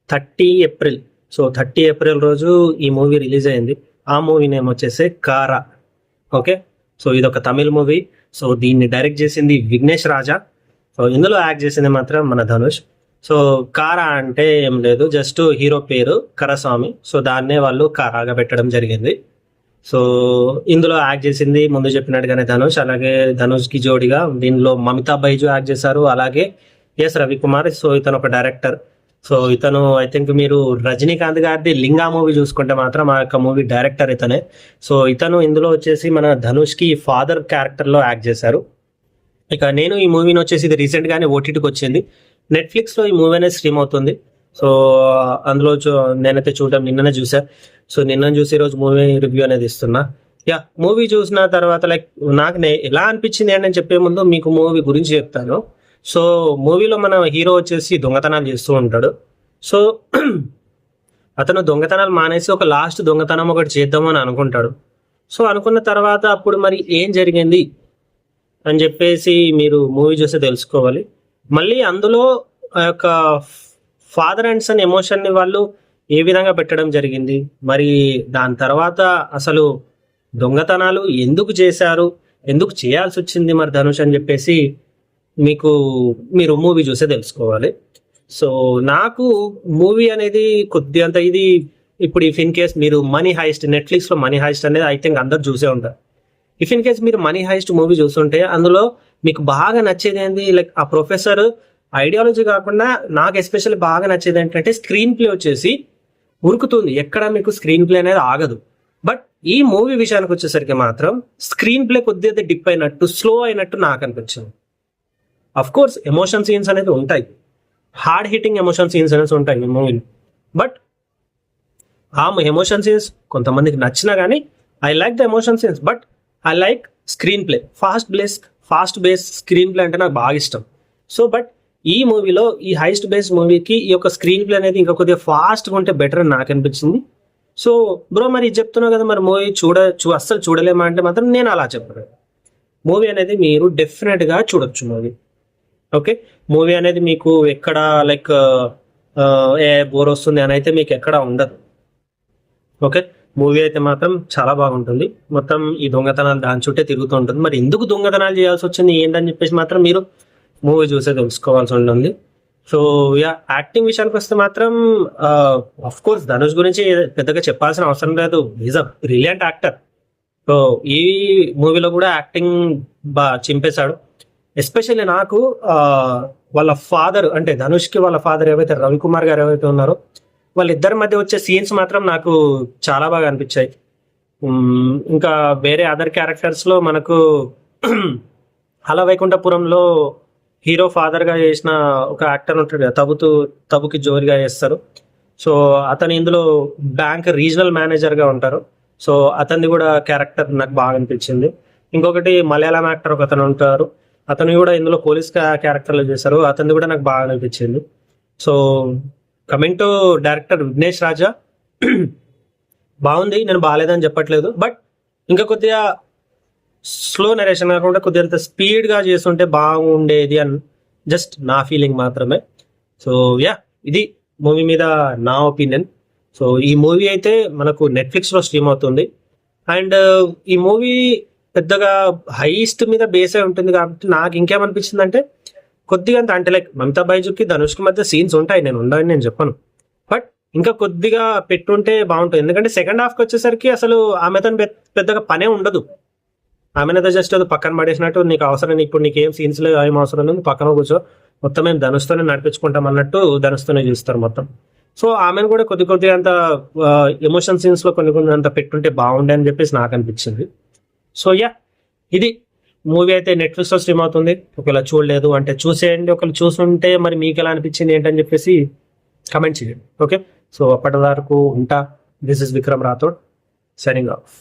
30 April. So 30 April రోజు ఈ movie release అయింది. ఆ మూవీ నేమ్ వచ్చేసి కారా. ఓకే, సో ఇదొక తమిళ్ మూవీ. సో దీన్ని డైరెక్ట్ చేసింది విఘ్నేష్ రాజా. సో ఇందులో యాక్ట్ చేసింది మాత్రం మన ధనుష్. సో కారా అంటే ఏం లేదు, జస్ట్ హీరో పేరు కరస్వామి. సో దాన్నే వాళ్ళు కారాగా పెట్టడం జరిగింది. సో ఇందులో యాక్ట్ చేసింది ముందు చెప్పినట్టుగానే ధనుష్, అలాగే ధనుష్ కి జోడిగా దీనిలో మమితా బైజు యాక్ట్ చేశారు, అలాగే ఎస్ రవికుమార్. సో ఇతను ఒక డైరెక్టర్. సో ఇతను ఐ థింక్ మీరు రజనీకాంత్ గారిది లింగా మూవీ చూసుకుంటే మాత్రం ఆ యొక్క మూవీ డైరెక్టర్ ఇతనే. సో ఇతను ఇందులో వచ్చేసి మన ధనుష్ కి ఫాదర్ క్యారెక్టర్ లో యాక్ట్ చేశారు. ఇక నేను ఈ మూవీని వచ్చేసి ఇది రీసెంట్ గానే ఓటీటీకి వచ్చింది. నెట్ఫ్లిక్స్ లో ఈ మూవీ అనేది స్ట్రీమ్ అవుతుంది. సో అందులో నేనైతే చూడటం నిన్ననే చూసా. సో నిన్న చూసి ఈరోజు మూవీ రివ్యూ అనేది ఇస్తున్నా. యా, మూవీ చూసిన తర్వాత లైక్ నాకు ఎలా అనిపించింది అని చెప్పే ముందు మీకు మూవీ గురించి చెప్తాను. సో మూవీలో మన హీరో వచ్చేసి దొంగతనాలు చేస్తూ ఉంటాడు. సో అతను దొంగతనాలు మానేసి ఒక లాస్ట్ దొంగతనం ఒకటి చేద్దామని అనుకుంటాడు. సో అనుకున్న తర్వాత అప్పుడు మరి ఏం జరిగింది అని చెప్పేసి మీరు మూవీ చూస్తే తెలుసుకోవాలి. మళ్ళీ అందులో ఆ యొక్క ఫాదర్ అండ్ సన్ ఎమోషన్ని వాళ్ళు ఏ విధంగా పెట్టడం జరిగింది, మరి దాని తర్వాత అసలు దొంగతనాలు ఎందుకు చేశారు, ఎందుకు చేయాల్సి వచ్చింది మరి ధనుష్ అని చెప్పేసి మీరు మూవీ చూసే తెలుసుకోవాలి. సో నాకు మూవీ అనేది కొద్దిగా ఇది ఇప్పుడు ఇఫ్ ఇన్ కేస్ మీరు మనీ హైస్ట్, నెట్ఫ్లిక్స్ లో మనీ హైస్ట్ అనేది ఐ థింక్ అందరు చూసే ఉంటారు. ఇఫ్ ఇన్ కేస్ మీరు మనీ హైస్ట్ మూవీ చూస్తుంటే అందులో మీకు బాగా నచ్చేది ఏంటి, లైక్ ఆ ప్రొఫెసర్ ఐడియాలజీ కాకుండా నాకు ఎస్పెషల్లీ బాగా నచ్చేది ఏంటంటే స్క్రీన్ ప్లే వచ్చేసి ఉరుకుతుంది, ఎక్కడ మీకు స్క్రీన్ ప్లే అనేది ఆగదు. బట్ ఈ మూవీ విషయానికి వచ్చేసరికి మాత్రం స్క్రీన్ ప్లే కొద్దిగా డిప్ అయినట్టు, స్లో అయినట్టు నాకు అనిపించింది. అఫ్ కోర్స్ ఎమోషన్ సీన్స్ అనేది ఉంటాయి, హార్డ్ హిట్టింగ్ ఎమోషన్ సీన్స్ అనేది ఉంటాయి ఈ మూవీలో. బట్ ఆ ఎమోషన్ సీన్స్ కొంతమందికి నచ్చినా కానీ I like the emotion scenes, but I like screen play, fast base screen play అంటే నాకు బాగా ఇష్టం. సో బట్ ఈ మూవీలో ఈ హైస్ట్ బేస్డ్ మూవీకి ఈ యొక్క స్క్రీన్ ప్లే అనేది ఇంకా కొద్దిగా ఫాస్ట్గా ఉంటే బెటర్ అని నాకు అనిపించింది. సో బ్రో మరి చెప్తున్నావు కదా మరి మూవీ అస్సలు చూడలేమా అంటే మాత్రం నేను అలా చెప్పను. మూవీ అనేది మీరు డెఫినెట్గా చూడొచ్చు మూవీ. ఓకే, మూవీ అనేది మీకు ఎక్కడ లైక్ ఏ బోర్ వస్తుంది అని అయితే మీకు ఎక్కడ ఉండదు. ఓకే, మూవీ అయితే మాత్రం చాలా బాగుంటుంది. మొత్తం ఈ దొంగతనాలు దాని చుట్టే తిరుగుతూ ఉంటుంది. మరి ఎందుకు దొంగతనాలు చేయాల్సి వచ్చింది ఏంటని చెప్పేసి మాత్రం మీరు మూవీ చూసే తెలుసుకోవాల్సి ఉంటుంది. సో యా, యాక్టింగ్ విషయానికి వస్తే మాత్రం ఆఫ్ కోర్స్ ధనుష్ గురించి పెద్దగా చెప్పాల్సిన అవసరం లేదు, is a brilliant actor. So ఈ మూవీలో కూడా యాక్టింగ్ బాగా చింపేశాడు. ఎస్పెషల్లీ నాకు వాళ్ళ ఫాదర్ అంటే ధనుష్కి వాళ్ళ ఫాదర్ ఏవైతే రవికుమార్ గారు ఏవైతే ఉన్నారో వాళ్ళిద్దరి మధ్య వచ్చే సీన్స్ మాత్రం నాకు చాలా బాగా అనిపించాయి. ఇంకా వేరే అదర్ క్యారెక్టర్స్ లో మనకు అల వైకుంఠపురంలో హీరో ఫాదర్ గా చేసిన ఒక యాక్టర్ ఉంటాడు కదా, తబుకి జోరిగా చేస్తారు. సో అతను ఇందులో బ్యాంక్ రీజనల్ మేనేజర్ గా ఉంటారు. సో అతన్ని కూడా క్యారెక్టర్ నాకు బాగా అనిపించింది. ఇంకొకటి మలయాళం యాక్టర్ ఒక అతను ఉంటారు, అతను కూడా ఇందులో పోలీస్ క్యారెక్టర్ లో చేశారు, అతన్ని కూడా నాకు బాగా అనిపించింది. So coming to director Vignesh Raja, బాగుంది, నేను బాగాలేదని చెప్పట్లేదు. బట్ ఇంకా కొద్దిగా స్లో నరేషన్ కాకుండా కొద్దిగా స్పీడ్ గా చేస్తుంటే బాగుండేది అని జస్ట్ నా ఫీలింగ్ మాత్రమే. సో యా, ఇది మూవీ మీద నా ఒపీనియన్. సో ఈ మూవీ అయితే మనకు నెట్ఫ్లిక్స్ లో స్ట్రీమ్ అవుతుంది. అండ్ ఈ మూవీ పెద్దగా హైస్ట్ మీద బేస్ అయి ఉంటుంది కాబట్టి నాకు ఇంకేమనిపించింది అంటే కొద్దిగా అంటే లైక్ మమతా బైజుకి ధనుష్కి మధ్య సీన్స్ ఉంటాయి, నేను ఉండని నేను చెప్పను. బట్ ఇంకా కొద్దిగా పెట్టుంటే బాగుంటుంది. ఎందుకంటే సెకండ్ హాఫ్కి వచ్చేసరికి అసలు ఆమెతో పెద్దగా పనే ఉండదు. ఆమెనైతే జస్ట్ అది పక్కన పడేసినట్టు, నీకు అవసరం ఇప్పుడు నీకేం సీన్స్ లేదు, ఏం అవసరం లేదు, పక్కన కూర్చో, మొత్తం మేము ధనుష్తోనే నడిపించుకుంటాం అన్నట్టు ధనుష్తోనే చూస్తారు మొత్తం. సో ఆమెను కూడా కొద్దిగా అంత ఎమోషన్ సీన్స్ లో కొన్ని అంత పెట్టుంటే బాగుండే అని చెప్పేసి నాకు అనిపించింది. సో యా, ఇది మూవీ అయితే నెట్ఫ్లిక్స్ లో స్ట్రీమ్ అవుతుంది. ఒకవేళ చూడలేదు అంటే చూసేయండి, ఒకవేళ చూసుంటే మరి మీకు ఎలా అనిపించింది ఏంటని చెప్పేసి కమెంట్ చేయండి. ఓకే, సో అప్పటి వరకు ఉంటా. This is Vikram Rathod signing off.